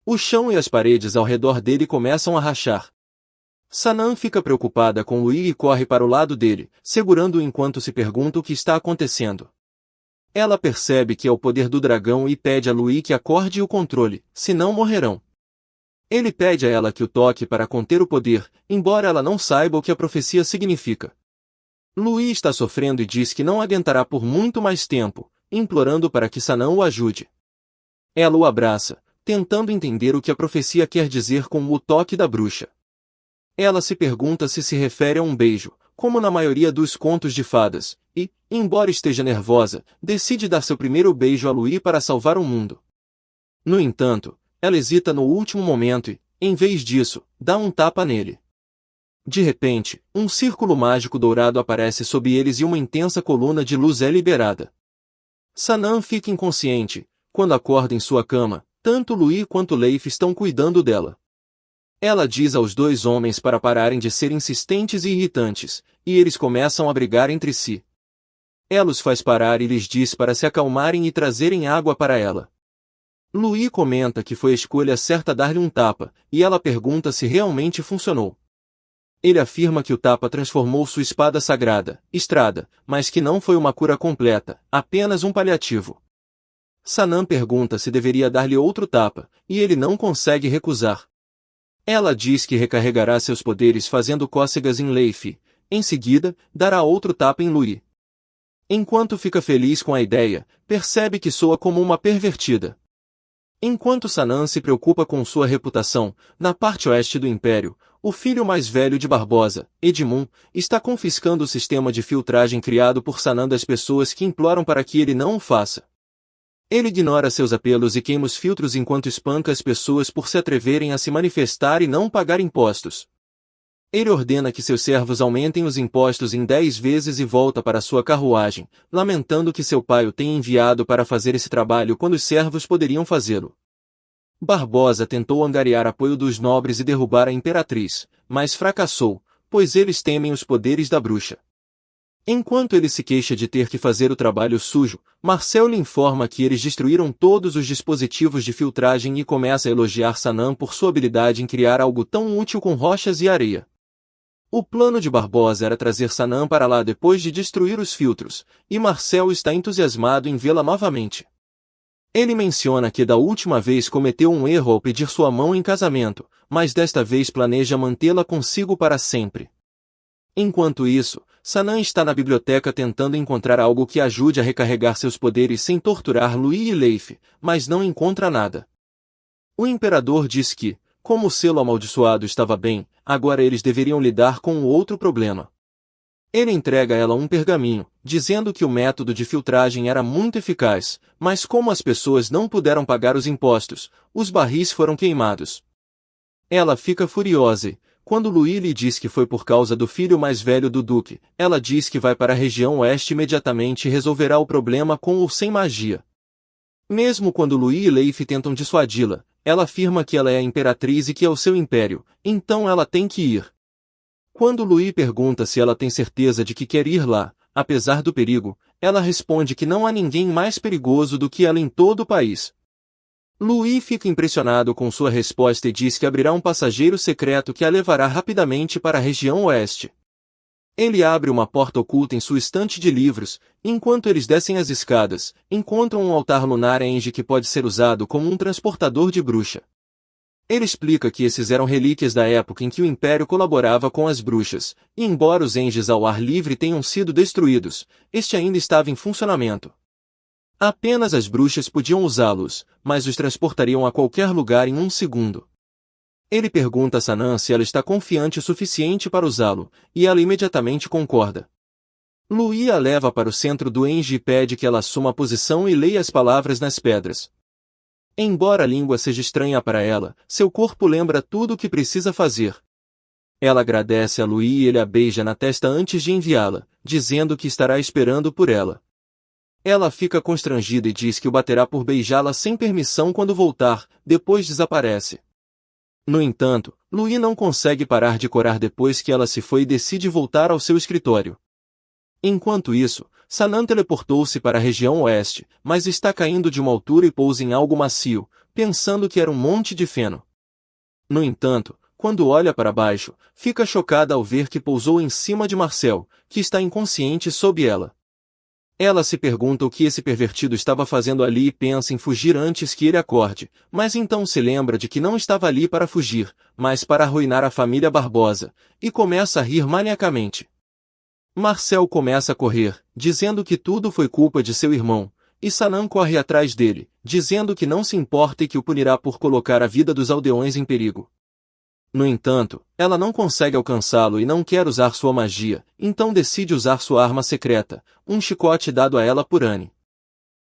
O chão e as paredes ao redor dele começam a rachar. Sanam fica preocupada com Louis e corre para o lado dele, segurando-o enquanto se pergunta o que está acontecendo. Ela percebe que é o poder do dragão e pede a Louis que acorde e o controle, senão morrerão. Ele pede a ela que o toque para conter o poder, embora ela não saiba o que a profecia significa. Louis está sofrendo e diz que não aguentará por muito mais tempo, implorando para que Sanam o ajude. Ela o abraça, tentando entender o que a profecia quer dizer com o toque da bruxa. Ela se pergunta se refere a um beijo, como na maioria dos contos de fadas, e, embora esteja nervosa, decide dar seu primeiro beijo a Louis para salvar o mundo. No entanto, ela hesita no último momento e, em vez disso, dá um tapa nele. De repente, um círculo mágico dourado aparece sob eles e uma intensa coluna de luz é liberada. Sanam fica inconsciente. Quando acorda em sua cama, tanto Louis quanto Leif estão cuidando dela. Ela diz aos dois homens para pararem de ser insistentes e irritantes, e eles começam a brigar entre si. Ela os faz parar e lhes diz para se acalmarem e trazerem água para ela. Louis comenta que foi a escolha certa dar-lhe um tapa, e ela pergunta se realmente funcionou. Ele afirma que o tapa transformou sua espada sagrada, Estrada, mas que não foi uma cura completa, apenas um paliativo. Sanam pergunta se deveria dar-lhe outro tapa, e ele não consegue recusar. Ela diz que recarregará seus poderes fazendo cócegas em Leif. Em seguida, dará outro tapa em Louis. Enquanto fica feliz com a ideia, percebe que soa como uma pervertida. Enquanto Sanam se preocupa com sua reputação, na parte oeste do Império, o filho mais velho de Barbosa, Edmund, está confiscando o sistema de filtragem criado por Sanam das pessoas que imploram para que ele não o faça. Ele ignora seus apelos e queima os filtros enquanto espanca as pessoas por se atreverem a se manifestar e não pagar impostos. Ele ordena que seus servos aumentem os impostos em 10 vezes e volta para sua carruagem, lamentando que seu pai o tenha enviado para fazer esse trabalho quando os servos poderiam fazê-lo. Barbosa tentou angariar apoio dos nobres e derrubar a imperatriz, mas fracassou, pois eles temem os poderes da bruxa. Enquanto ele se queixa de ter que fazer o trabalho sujo, Marcel lhe informa que eles destruíram todos os dispositivos de filtragem e começa a elogiar Sanam por sua habilidade em criar algo tão útil com rochas e areia. O plano de Barbosa era trazer Sanam para lá depois de destruir os filtros, e Marcel está entusiasmado em vê-la novamente. Ele menciona que da última vez cometeu um erro ao pedir sua mão em casamento, mas desta vez planeja mantê-la consigo para sempre. Enquanto isso, Sanam está na biblioteca tentando encontrar algo que ajude a recarregar seus poderes sem torturar Louis e Leif, mas não encontra nada. O imperador diz que, como o selo amaldiçoado estava bem, agora eles deveriam lidar com o outro problema. Ele entrega a ela um pergaminho, dizendo que o método de filtragem era muito eficaz, mas como as pessoas não puderam pagar os impostos, os barris foram queimados. Ela fica furiosa e, quando Louis lhe diz que foi por causa do filho mais velho do duque, ela diz que vai para a região oeste imediatamente e resolverá o problema com ou sem magia. Mesmo quando Louis e Leif tentam dissuadi-la, ela afirma que ela é a imperatriz e que é o seu império, então ela tem que ir. Quando Louis pergunta se ela tem certeza de que quer ir lá, apesar do perigo, ela responde que não há ninguém mais perigoso do que ela em todo o país. Louis fica impressionado com sua resposta e diz que abrirá um passageiro secreto que a levará rapidamente para a região oeste. Ele abre uma porta oculta em sua estante de livros, enquanto eles descem as escadas, encontram um altar lunar Enge que pode ser usado como um transportador de bruxa. Ele explica que esses eram relíquias da época em que o Império colaborava com as bruxas, e embora os Enges ao ar livre tenham sido destruídos, este ainda estava em funcionamento. Apenas as bruxas podiam usá-los, mas os transportariam a qualquer lugar em um segundo. Ele pergunta a Sanam se ela está confiante o suficiente para usá-lo, e ela imediatamente concorda. Louis a leva para o centro do Enge e pede que ela assuma a posição e leia as palavras nas pedras. Embora a língua seja estranha para ela, seu corpo lembra tudo o que precisa fazer. Ela agradece a Louis e ele a beija na testa antes de enviá-la, dizendo que estará esperando por ela. Ela fica constrangida e diz que o baterá por beijá-la sem permissão quando voltar, depois desaparece. No entanto, Louis não consegue parar de corar depois que ela se foi e decide voltar ao seu escritório. Enquanto isso, Sanam teleportou-se para a região oeste, mas está caindo de uma altura e pousa em algo macio, pensando que era um monte de feno. No entanto, quando olha para baixo, fica chocada ao ver que pousou em cima de Marcel, que está inconsciente sob ela. Ela se pergunta o que esse pervertido estava fazendo ali e pensa em fugir antes que ele acorde, mas então se lembra de que não estava ali para fugir, mas para arruinar a família Barbosa, e começa a rir maniacamente. Marcel começa a correr, dizendo que tudo foi culpa de seu irmão, e Sanam corre atrás dele, dizendo que não se importa e que o punirá por colocar a vida dos aldeões em perigo. No entanto, ela não consegue alcançá-lo e não quer usar sua magia, então decide usar sua arma secreta, um chicote dado a ela por Anne.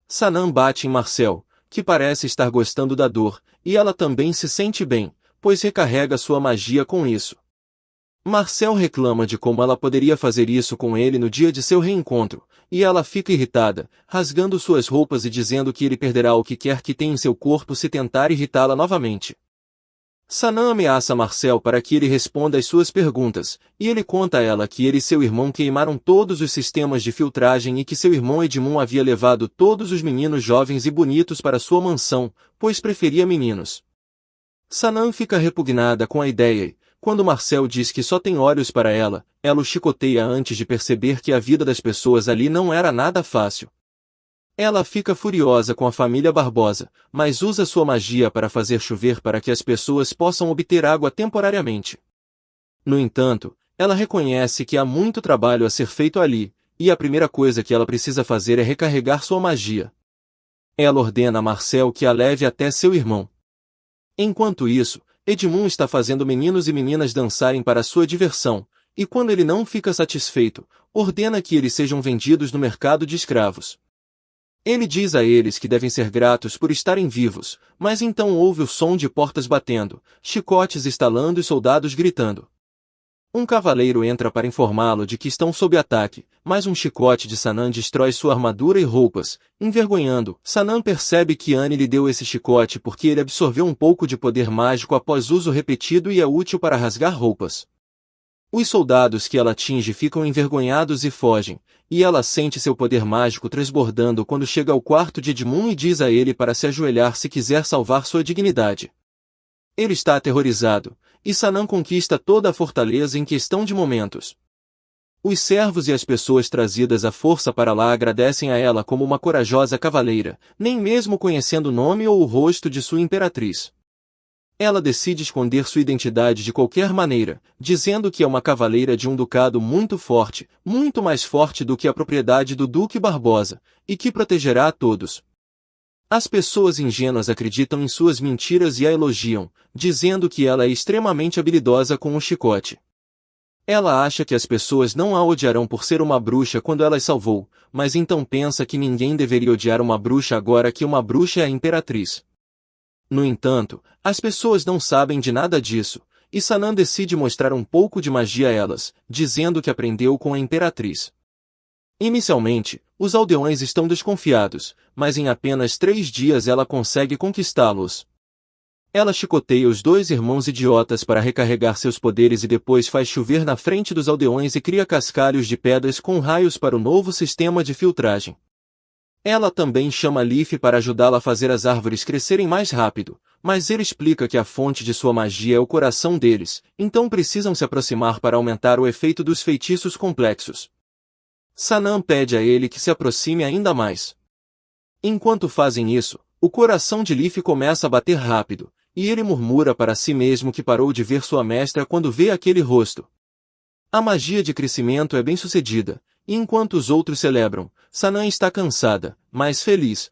Sanam bate em Marcel, que parece estar gostando da dor, e ela também se sente bem, pois recarrega sua magia com isso. Marcel reclama de como ela poderia fazer isso com ele no dia de seu reencontro, e ela fica irritada, rasgando suas roupas e dizendo que ele perderá o que quer que tenha em seu corpo se tentar irritá-la novamente. Sanam ameaça Marcel para que ele responda às suas perguntas, e ele conta a ela que ele e seu irmão queimaram todos os sistemas de filtragem e que seu irmão Edmund havia levado todos os meninos jovens e bonitos para sua mansão, pois preferia meninos. Sanam fica repugnada com a ideia e, quando Marcel diz que só tem olhos para ela, ela o chicoteia antes de perceber que a vida das pessoas ali não era nada fácil. Ela fica furiosa com a família Barbosa, mas usa sua magia para fazer chover para que as pessoas possam obter água temporariamente. No entanto, ela reconhece que há muito trabalho a ser feito ali, e a primeira coisa que ela precisa fazer é recarregar sua magia. Ela ordena a Marcel que a leve até seu irmão. Enquanto isso, Edmund está fazendo meninos e meninas dançarem para sua diversão, e quando ele não fica satisfeito, ordena que eles sejam vendidos no mercado de escravos. Ele diz a eles que devem ser gratos por estarem vivos, mas então ouve o som de portas batendo, chicotes estalando e soldados gritando. Um cavaleiro entra para informá-lo de que estão sob ataque, mas um chicote de Sanam destrói sua armadura e roupas, envergonhando. Sanam percebe que Anne lhe deu esse chicote porque ele absorveu um pouco de poder mágico após uso repetido e é útil para rasgar roupas. Os soldados que ela atinge ficam envergonhados e fogem, e ela sente seu poder mágico transbordando quando chega ao quarto de Edmund e diz a ele para se ajoelhar se quiser salvar sua dignidade. Ele está aterrorizado, e Sanam conquista toda a fortaleza em questão de momentos. Os servos e as pessoas trazidas à força para lá agradecem a ela como uma corajosa cavaleira, nem mesmo conhecendo o nome ou o rosto de sua imperatriz. Ela decide esconder sua identidade de qualquer maneira, dizendo que é uma cavaleira de um ducado muito forte, muito mais forte do que a propriedade do Duque Barbosa, e que protegerá a todos. As pessoas ingênuas acreditam em suas mentiras e a elogiam, dizendo que ela é extremamente habilidosa com o chicote. Ela acha que as pessoas não a odiarão por ser uma bruxa quando ela as salvou, mas então pensa que ninguém deveria odiar uma bruxa agora que uma bruxa é a imperatriz. No entanto, as pessoas não sabem de nada disso, e Sanam decide mostrar um pouco de magia a elas, dizendo que aprendeu com a imperatriz. Inicialmente, os aldeões estão desconfiados, mas em apenas 3 dias ela consegue conquistá-los. Ela chicoteia os 2 irmãos idiotas para recarregar seus poderes e depois faz chover na frente dos aldeões e cria cascalhos de pedras com raios para o novo sistema de filtragem. Ela também chama Leaf para ajudá-la a fazer as árvores crescerem mais rápido, mas ele explica que a fonte de sua magia é o coração deles, então precisam se aproximar para aumentar o efeito dos feitiços complexos. Sanam pede a ele que se aproxime ainda mais. Enquanto fazem isso, o coração de Leaf começa a bater rápido, e ele murmura para si mesmo que parou de ver sua mestra quando vê aquele rosto. A magia de crescimento é bem sucedida, e enquanto os outros celebram, Sanam está cansada, mas feliz.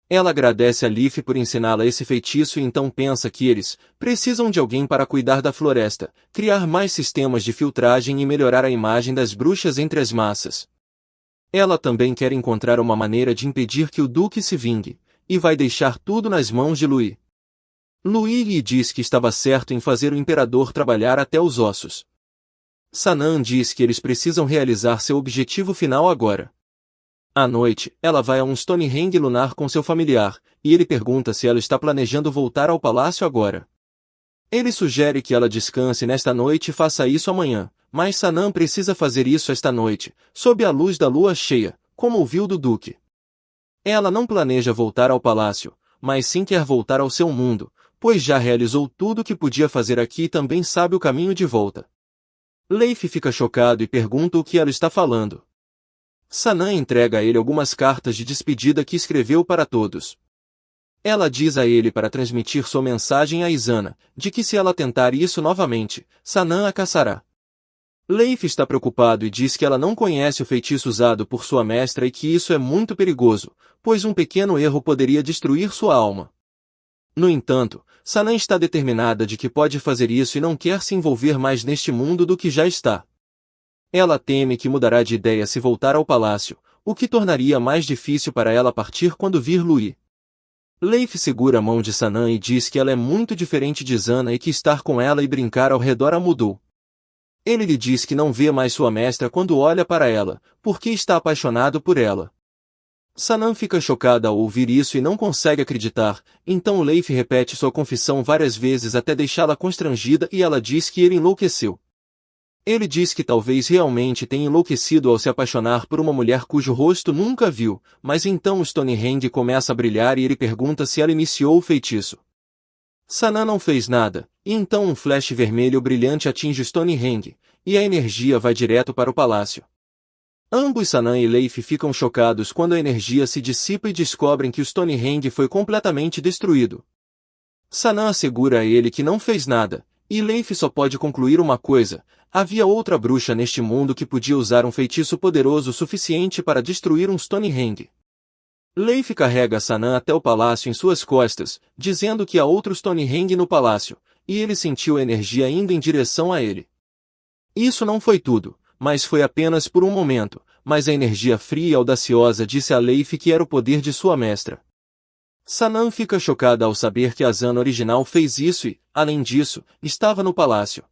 Ela agradece a Leaf por ensiná-la esse feitiço e então pensa que eles precisam de alguém para cuidar da floresta, criar mais sistemas de filtragem e melhorar a imagem das bruxas entre as massas. Ela também quer encontrar uma maneira de impedir que o Duque se vingue, e vai deixar tudo nas mãos de Louis. Louis lhe diz que estava certo em fazer o imperador trabalhar até os ossos. Sanam diz que eles precisam realizar seu objetivo final agora. À noite, ela vai a um Stonehenge lunar com seu familiar, e ele pergunta se ela está planejando voltar ao palácio agora. Ele sugere que ela descanse nesta noite e faça isso amanhã, mas Sanam precisa fazer isso esta noite, sob a luz da lua cheia, como ouviu do Duque. Ela não planeja voltar ao palácio, mas sim quer voltar ao seu mundo, pois já realizou tudo o que podia fazer aqui e também sabe o caminho de volta. Leif fica chocado e pergunta o que ela está falando. Sanam entrega a ele algumas cartas de despedida que escreveu para todos. Ela diz a ele para transmitir sua mensagem a Izana, de que se ela tentar isso novamente, Sanam a caçará. Leif está preocupado e diz que ela não conhece o feitiço usado por sua mestra e que isso é muito perigoso, pois um pequeno erro poderia destruir sua alma. No entanto, Sanam está determinada de que pode fazer isso e não quer se envolver mais neste mundo do que já está. Ela teme que mudará de ideia se voltar ao palácio, o que tornaria mais difícil para ela partir quando vir Lui. Leif segura a mão de Sanam e diz que ela é muito diferente de Izana e que estar com ela e brincar ao redor a mudou. Ele lhe diz que não vê mais sua mestra quando olha para ela, porque está apaixonado por ela. Sanam fica chocada ao ouvir isso e não consegue acreditar, então Leif repete sua confissão várias vezes até deixá-la constrangida e ela diz que ele enlouqueceu. Ele diz que talvez realmente tenha enlouquecido ao se apaixonar por uma mulher cujo rosto nunca viu, mas então Stonehenge começa a brilhar e ele pergunta se ela iniciou o feitiço. Sanam não fez nada, e então um flash vermelho brilhante atinge Stonehenge, e a energia vai direto para o palácio. Ambos Sanam e Leif ficam chocados quando a energia se dissipa e descobrem que o Stonehenge foi completamente destruído. Sanam assegura a ele que não fez nada, e Leif só pode concluir uma coisa: havia outra bruxa neste mundo que podia usar um feitiço poderoso suficiente para destruir um Stonehenge. Leif carrega Sanam até o palácio em suas costas, dizendo que há outro Stonehenge no palácio, e ele sentiu a energia indo em direção a ele. Isso não foi tudo, mas foi apenas por um momento, mas a energia fria e audaciosa disse a Leif que era o poder de sua mestra. Sanam fica chocada ao saber que a Izana original fez isso e, além disso, estava no palácio.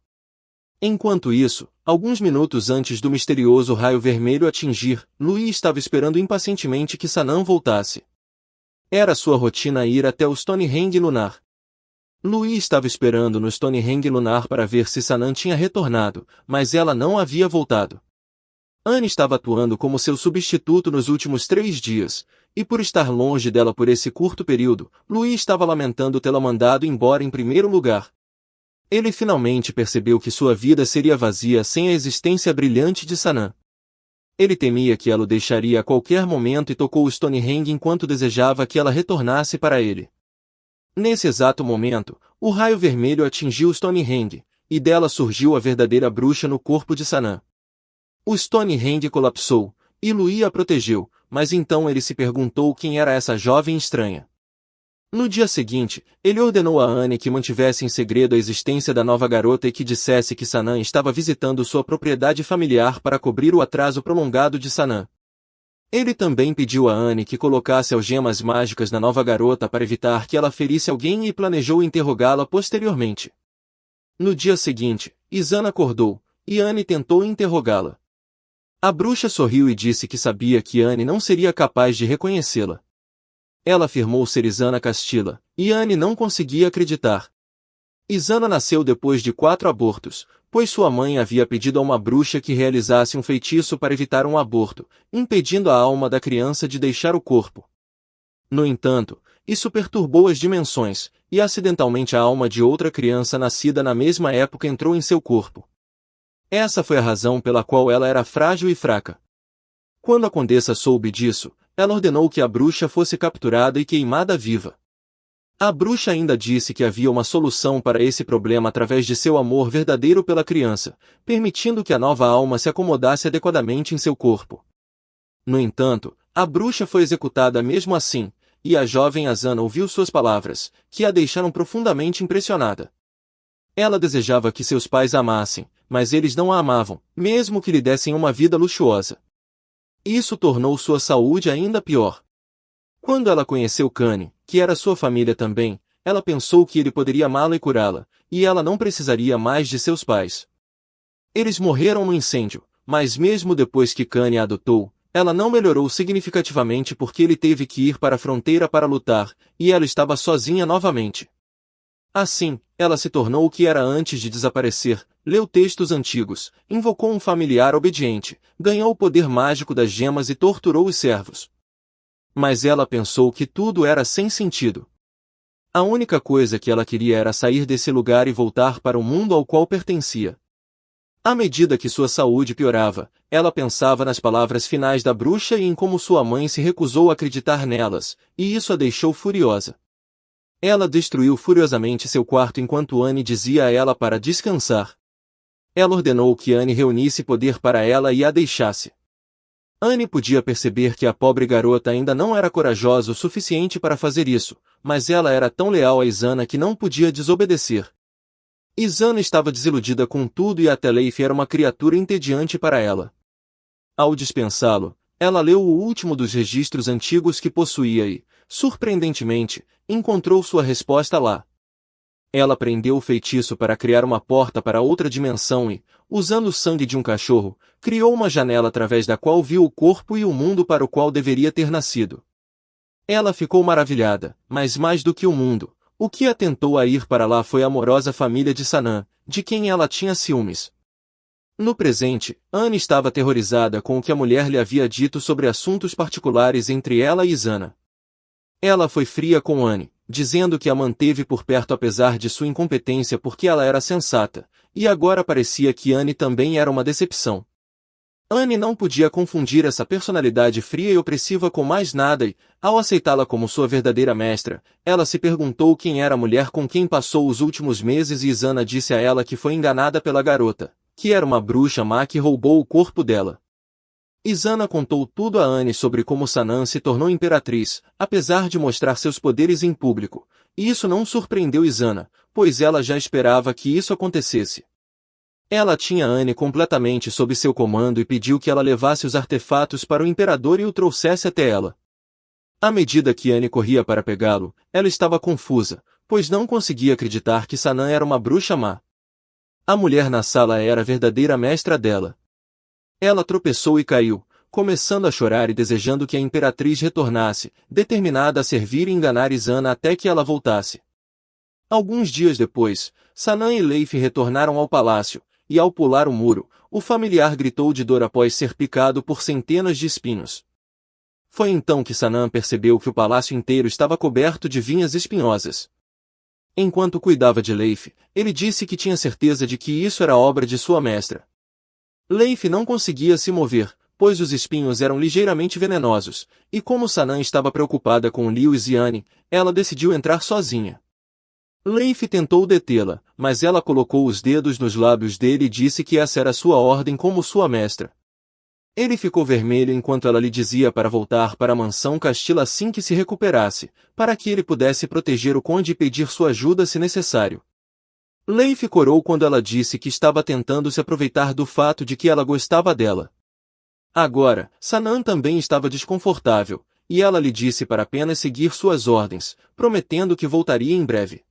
Enquanto isso, alguns minutos antes do misterioso raio vermelho atingir, Lui estava esperando impacientemente que Sanam voltasse. Era sua rotina ir até o Stonehenge lunar. Lui estava esperando no Stonehenge lunar para ver se Sanam tinha retornado, mas ela não havia voltado. Anne estava atuando como seu substituto nos últimos 3 dias, e por estar longe dela por esse curto período, Lui estava lamentando tê-la mandado embora em primeiro lugar. Ele finalmente percebeu que sua vida seria vazia sem a existência brilhante de Sanam. Ele temia que ela o deixaria a qualquer momento e tocou o Stonehenge enquanto desejava que ela retornasse para ele. Nesse exato momento, o raio vermelho atingiu Stonehenge, e dela surgiu a verdadeira bruxa no corpo de Sanam. O Stonehenge colapsou, e Lui a protegeu, mas então ele se perguntou quem era essa jovem estranha. No dia seguinte, ele ordenou a Anne que mantivesse em segredo a existência da nova garota e que dissesse que Sanam estava visitando sua propriedade familiar para cobrir o atraso prolongado de Sanam. Ele também pediu a Anne que colocasse algemas mágicas na nova garota para evitar que ela ferisse alguém e planejou interrogá-la posteriormente. No dia seguinte, Izana acordou, e Anne tentou interrogá-la. A bruxa sorriu e disse que sabia que Anne não seria capaz de reconhecê-la. Ela afirmou ser Izana Castilla, e Anne não conseguia acreditar. Izana nasceu depois de 4 abortos, pois sua mãe havia pedido a uma bruxa que realizasse um feitiço para evitar um aborto, impedindo a alma da criança de deixar o corpo. No entanto, isso perturbou as dimensões, e acidentalmente a alma de outra criança nascida na mesma época entrou em seu corpo. Essa foi a razão pela qual ela era frágil e fraca. Quando a condessa soube disso, ela ordenou que a bruxa fosse capturada e queimada viva. A bruxa ainda disse que havia uma solução para esse problema através de seu amor verdadeiro pela criança, permitindo que a nova alma se acomodasse adequadamente em seu corpo. No entanto, a bruxa foi executada mesmo assim, e a jovem Izana ouviu suas palavras, que a deixaram profundamente impressionada. Ela desejava que seus pais a amassem, mas eles não a amavam, mesmo que lhe dessem uma vida luxuosa. Isso tornou sua saúde ainda pior. Quando ela conheceu Kane, que era sua família também, ela pensou que ele poderia amá-la e curá-la, e ela não precisaria mais de seus pais. Eles morreram no incêndio, mas mesmo depois que Kane a adotou, ela não melhorou significativamente porque ele teve que ir para a fronteira para lutar, e ela estava sozinha novamente. Assim, ela se tornou o que era antes de desaparecer, leu textos antigos, invocou um familiar obediente, ganhou o poder mágico das gemas e torturou os servos. Mas ela pensou que tudo era sem sentido. A única coisa que ela queria era sair desse lugar e voltar para o mundo ao qual pertencia. À medida que sua saúde piorava, ela pensava nas palavras finais da bruxa e em como sua mãe se recusou a acreditar nelas, e isso a deixou furiosa. Ela destruiu furiosamente seu quarto enquanto Anne dizia a ela para descansar. Ela ordenou que Anne reunisse poder para ela e a deixasse. Anne podia perceber que a pobre garota ainda não era corajosa o suficiente para fazer isso, mas ela era tão leal a Isana que não podia desobedecer. Isana estava desiludida com tudo e até Leif era uma criatura entediante para ela. Ao dispensá-lo, ela leu o último dos registros antigos que possuía e, surpreendentemente, encontrou sua resposta lá. Ela prendeu o feitiço para criar uma porta para outra dimensão e, usando o sangue de um cachorro, criou uma janela através da qual viu o corpo e o mundo para o qual deveria ter nascido. Ela ficou maravilhada, mas mais do que o mundo, o que a tentou a ir para lá foi a amorosa família de Sanam, de quem ela tinha ciúmes. No presente, Anne estava aterrorizada com o que a mulher lhe havia dito sobre assuntos particulares entre ela e Isana. Ela foi fria com Anne, dizendo que a manteve por perto apesar de sua incompetência porque ela era sensata, e agora parecia que Anne também era uma decepção. Anne não podia confundir essa personalidade fria e opressiva com mais nada e, ao aceitá-la como sua verdadeira mestra, ela se perguntou quem era a mulher com quem passou os últimos meses e Isana disse a ela que foi enganada pela garota, que era uma bruxa má que roubou o corpo dela. Isana contou tudo a Anne sobre como Sanam se tornou imperatriz, apesar de mostrar seus poderes em público, e isso não surpreendeu Isana, pois ela já esperava que isso acontecesse. Ela tinha Anne completamente sob seu comando e pediu que ela levasse os artefatos para o imperador e o trouxesse até ela. À medida que Anne corria para pegá-lo, ela estava confusa, pois não conseguia acreditar que Sanam era uma bruxa má. A mulher na sala era a verdadeira mestra dela. Ela tropeçou e caiu, começando a chorar e desejando que a imperatriz retornasse, determinada a servir e enganar Isana até que ela voltasse. Alguns dias depois, Sanam e Leif retornaram ao palácio, e ao pular o muro, o familiar gritou de dor após ser picado por centenas de espinhos. Foi então que Sanam percebeu que o palácio inteiro estava coberto de vinhas espinhosas. Enquanto cuidava de Leif, ele disse que tinha certeza de que isso era obra de sua mestra. Leif não conseguia se mover, pois os espinhos eram ligeiramente venenosos, e como Sanam estava preocupada com Lewis e Anne, ela decidiu entrar sozinha. Leif tentou detê-la, mas ela colocou os dedos nos lábios dele e disse que essa era sua ordem como sua mestra. Ele ficou vermelho enquanto ela lhe dizia para voltar para a mansão Castilla assim que se recuperasse, para que ele pudesse proteger o conde e pedir sua ajuda se necessário. Leif corou quando ela disse que estava tentando se aproveitar do fato de que ela gostava dela. Agora, Sanam também estava desconfortável, e ela lhe disse para apenas seguir suas ordens, prometendo que voltaria em breve.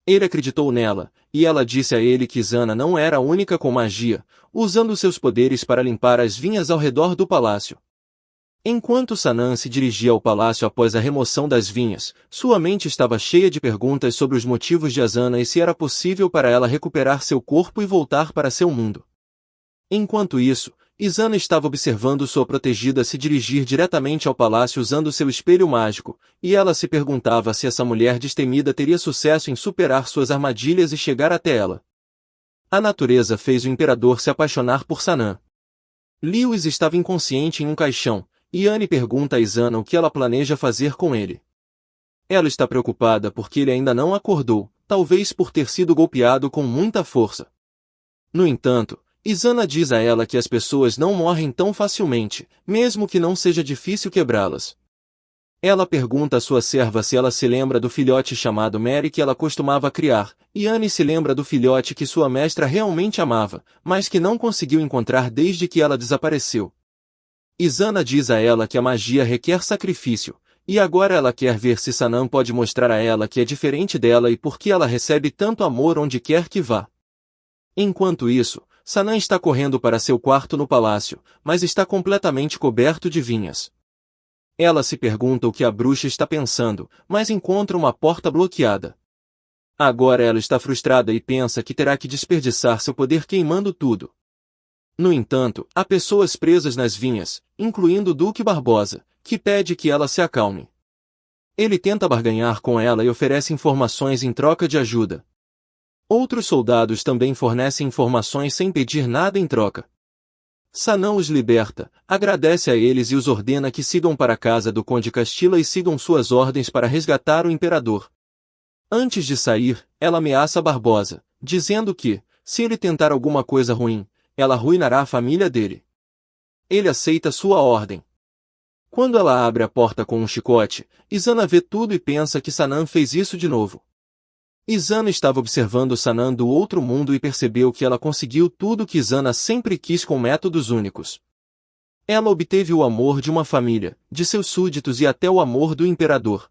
Ele acreditou nela, e ela disse a ele que Isana não era a única com magia, usando seus poderes para limpar as vinhas ao redor do palácio. Enquanto Sanam se dirigia ao palácio após a remoção das vinhas, sua mente estava cheia de perguntas sobre os motivos de Isana e se era possível para ela recuperar seu corpo e voltar para seu mundo. Enquanto isso, Isana estava observando sua protegida se dirigir diretamente ao palácio usando seu espelho mágico, e ela se perguntava se essa mulher destemida teria sucesso em superar suas armadilhas e chegar até ela. A natureza fez o imperador se apaixonar por Sanam. Lewis estava inconsciente em um caixão, e Anne pergunta a Isana o que ela planeja fazer com ele. Ela está preocupada porque ele ainda não acordou, talvez por ter sido golpeado com muita força. No entanto, Isana diz a ela que as pessoas não morrem tão facilmente, mesmo que não seja difícil quebrá-las. Ela pergunta à sua serva se ela se lembra do filhote chamado Mary que ela costumava criar, e Anne se lembra do filhote que sua mestra realmente amava, mas que não conseguiu encontrar desde que ela desapareceu. Isana diz a ela que a magia requer sacrifício, e agora ela quer ver se Sanam pode mostrar a ela que é diferente dela e por que ela recebe tanto amor onde quer que vá. Enquanto isso, Sanam está correndo para seu quarto no palácio, mas está completamente coberto de vinhas. Ela se pergunta o que a bruxa está pensando, mas encontra uma porta bloqueada. Agora ela está frustrada e pensa que terá que desperdiçar seu poder queimando tudo. No entanto, há pessoas presas nas vinhas, incluindo o Duque Barbosa, que pede que ela se acalme. Ele tenta barganhar com ela e oferece informações em troca de ajuda. Outros soldados também fornecem informações sem pedir nada em troca. Sanã os liberta, agradece a eles e os ordena que sigam para a casa do Conde Castilla e sigam suas ordens para resgatar o imperador. Antes de sair, ela ameaça Barbosa, dizendo que, se ele tentar alguma coisa ruim, ela arruinará a família dele. Ele aceita sua ordem. Quando ela abre a porta com um chicote, Izana vê tudo e pensa que Sanã fez isso de novo. Izana estava observando Sanã do outro mundo e percebeu que ela conseguiu tudo que Izana sempre quis com métodos únicos. Ela obteve o amor de uma família, de seus súditos e até o amor do imperador.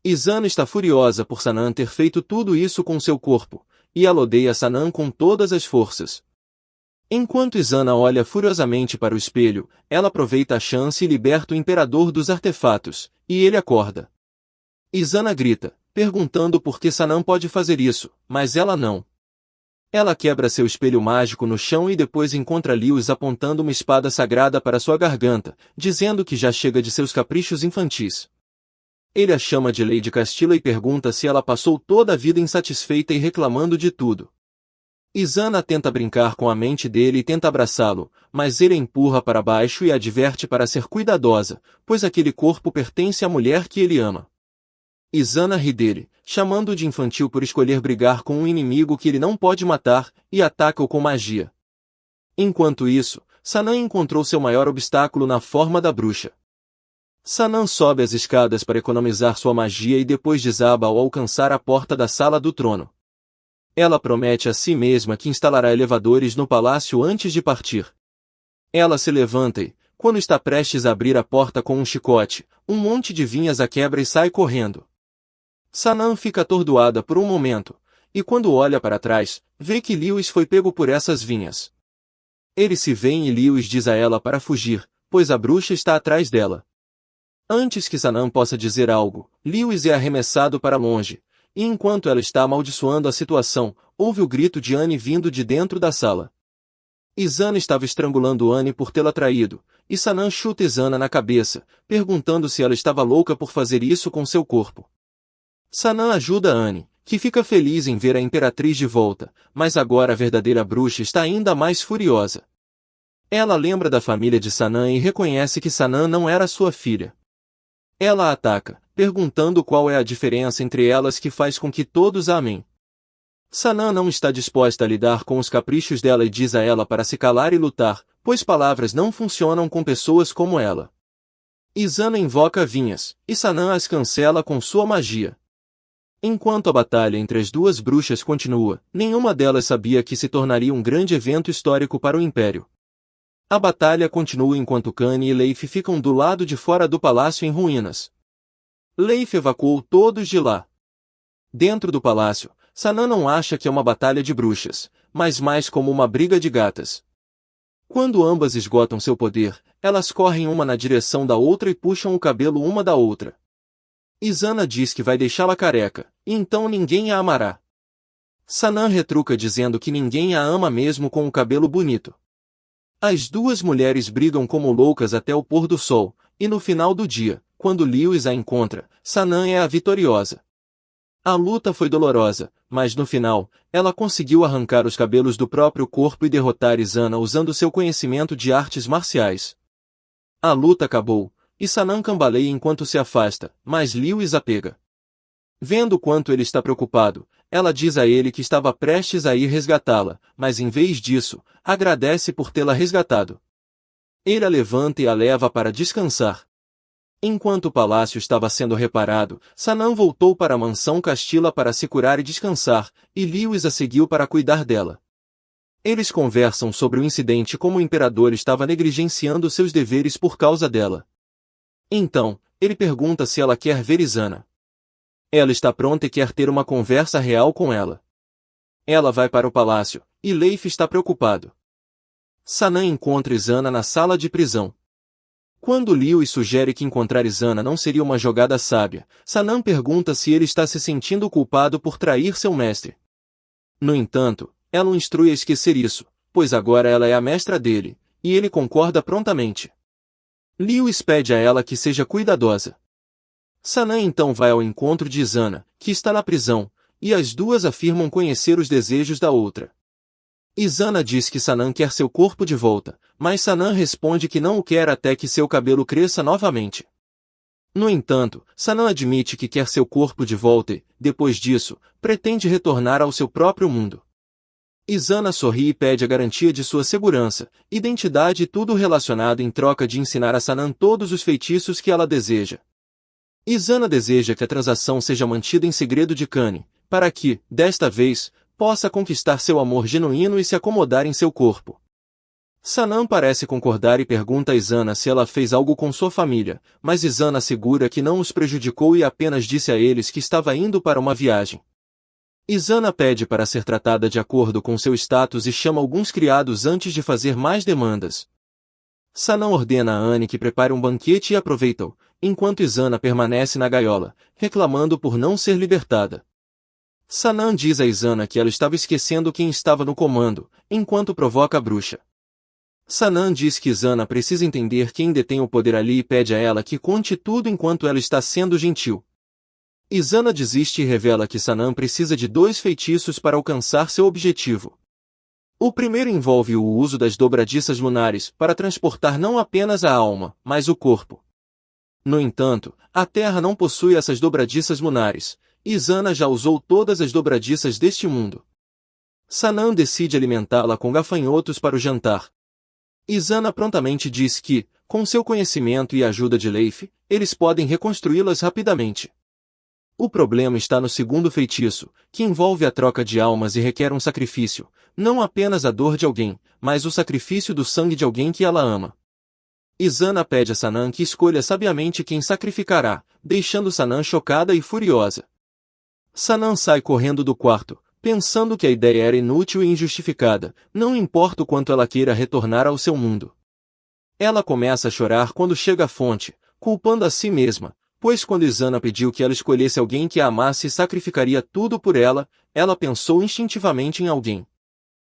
Izana está furiosa por Sanã ter feito tudo isso com seu corpo, e ela odeia Sanã com todas as forças. Enquanto Izana olha furiosamente para o espelho, ela aproveita a chance e liberta o imperador dos artefatos, e ele acorda. Izana grita, perguntando por que Sanã pode fazer isso, mas ela não. Ela quebra seu espelho mágico no chão e depois encontra Lewis apontando uma espada sagrada para sua garganta, dizendo que já chega de seus caprichos infantis. Ele a chama de Lady Castilla e pergunta se ela passou toda a vida insatisfeita e reclamando de tudo. Izana tenta brincar com a mente dele e tenta abraçá-lo, mas ele a empurra para baixo e a adverte para ser cuidadosa, pois aquele corpo pertence à mulher que ele ama. Izana ri dele, chamando-o de infantil por escolher brigar com um inimigo que ele não pode matar, e ataca-o com magia. Enquanto isso, Sanã encontrou seu maior obstáculo na forma da bruxa. Sanã sobe as escadas para economizar sua magia e depois desaba ao alcançar a porta da sala do trono. Ela promete a si mesma que instalará elevadores no palácio antes de partir. Ela se levanta e, quando está prestes a abrir a porta com um chicote, um monte de vinhas a quebra e sai correndo. Sanã fica atordoada por um momento, e quando olha para trás, vê que Lewis foi pego por essas vinhas. Eles se veem e Lewis diz a ela para fugir, pois a bruxa está atrás dela. Antes que Sanã possa dizer algo, Lewis é arremessado para longe, e enquanto ela está amaldiçoando a situação, ouve o grito de Anne vindo de dentro da sala. Izana estava estrangulando Anne por tê-la traído, e Sanã chuta Izana na cabeça, perguntando se ela estava louca por fazer isso com seu corpo. Sanã ajuda Anne, que fica feliz em ver a imperatriz de volta, mas agora a verdadeira bruxa está ainda mais furiosa. Ela lembra da família de Sanã e reconhece que Sanã não era sua filha. Ela a ataca, perguntando qual é a diferença entre elas que faz com que todos a amem. Sanã não está disposta a lidar com os caprichos dela e diz a ela para se calar e lutar, pois palavras não funcionam com pessoas como ela. Izana invoca vinhas, e Sanã as cancela com sua magia. Enquanto a batalha entre as duas bruxas continua, nenhuma delas sabia que se tornaria um grande evento histórico para o Império. A batalha continua enquanto Kanye e Leif ficam do lado de fora do palácio em ruínas. Leif evacuou todos de lá. Dentro do palácio, Sanã não acha que é uma batalha de bruxas, mas mais como uma briga de gatas. Quando ambas esgotam seu poder, elas correm uma na direção da outra e puxam o cabelo uma da outra. Izana diz que vai deixá-la careca, e então ninguém a amará. Sanã retruca dizendo que ninguém a ama mesmo com o cabelo bonito. As duas mulheres brigam como loucas até o pôr do sol, e no final do dia, quando Lewis a encontra, Sanã é a vitoriosa. A luta foi dolorosa, mas no final, ela conseguiu arrancar os cabelos do próprio corpo e derrotar Izana usando seu conhecimento de artes marciais. A luta acabou, e Sanã cambaleia enquanto se afasta, mas Lewis a pega. Vendo quanto ele está preocupado, ela diz a ele que estava prestes a ir resgatá-la, mas em vez disso, agradece por tê-la resgatado. Ele a levanta e a leva para descansar. Enquanto o palácio estava sendo reparado, Sanã voltou para a mansão Castilla para se curar e descansar, e Lewis a seguiu para cuidar dela. Eles conversam sobre o incidente como o imperador estava negligenciando seus deveres por causa dela. Então, ele pergunta se ela quer ver Izana. Ela está pronta e quer ter uma conversa real com ela. Ela vai para o palácio, e Leif está preocupado. Sanã encontra Izana na sala de prisão. Quando Lewis sugere que encontrar Izana não seria uma jogada sábia, Sanã pergunta se ele está se sentindo culpado por trair seu mestre. No entanto, ela o instrui a esquecer isso, pois agora ela é a mestra dele, e ele concorda prontamente. Lewis pede a ela que seja cuidadosa. Sanam então vai ao encontro de Izana, que está na prisão, e as duas afirmam conhecer os desejos da outra. Izana diz que Sanam quer seu corpo de volta, mas Sanam responde que não o quer até que seu cabelo cresça novamente. No entanto, Sanam admite que quer seu corpo de volta e, depois disso, pretende retornar ao seu próprio mundo. Izana sorri e pede a garantia de sua segurança, identidade e tudo relacionado em troca de ensinar a Sanam todos os feitiços que ela deseja. Izana deseja que a transação seja mantida em segredo de Kane, para que, desta vez, possa conquistar seu amor genuíno e se acomodar em seu corpo. Sanam parece concordar e pergunta a Izana se ela fez algo com sua família, mas Izana assegura que não os prejudicou e apenas disse a eles que estava indo para uma viagem. Izana pede para ser tratada de acordo com seu status e chama alguns criados antes de fazer mais demandas. Sanam ordena a Anne que prepare um banquete e aproveita-o, enquanto Izana permanece na gaiola, reclamando por não ser libertada. Sanam diz a Izana que ela estava esquecendo quem estava no comando, enquanto provoca a bruxa. Sanam diz que Izana precisa entender quem detém o poder ali e pede a ela que conte tudo enquanto ela está sendo gentil. Izana desiste e revela que Sanam precisa de 2 feitiços para alcançar seu objetivo. O primeiro envolve o uso das dobradiças lunares para transportar não apenas a alma, mas o corpo. No entanto, a Terra não possui essas dobradiças lunares, e Izana já usou todas as dobradiças deste mundo. Sanam decide alimentá-la com gafanhotos para o jantar. Izana prontamente diz que, com seu conhecimento e a ajuda de Leif, eles podem reconstruí-las rapidamente. O problema está no segundo feitiço, que envolve a troca de almas e requer um sacrifício, não apenas a dor de alguém, mas o sacrifício do sangue de alguém que ela ama. Izana pede a Sanam que escolha sabiamente quem sacrificará, deixando Sanam chocada e furiosa. Sanam sai correndo do quarto, pensando que a ideia era inútil e injustificada, não importa o quanto ela queira retornar ao seu mundo. Ela começa a chorar quando chega à fonte, culpando a si mesma, pois quando Izana pediu que ela escolhesse alguém que a amasse e sacrificaria tudo por ela, ela pensou instintivamente em alguém.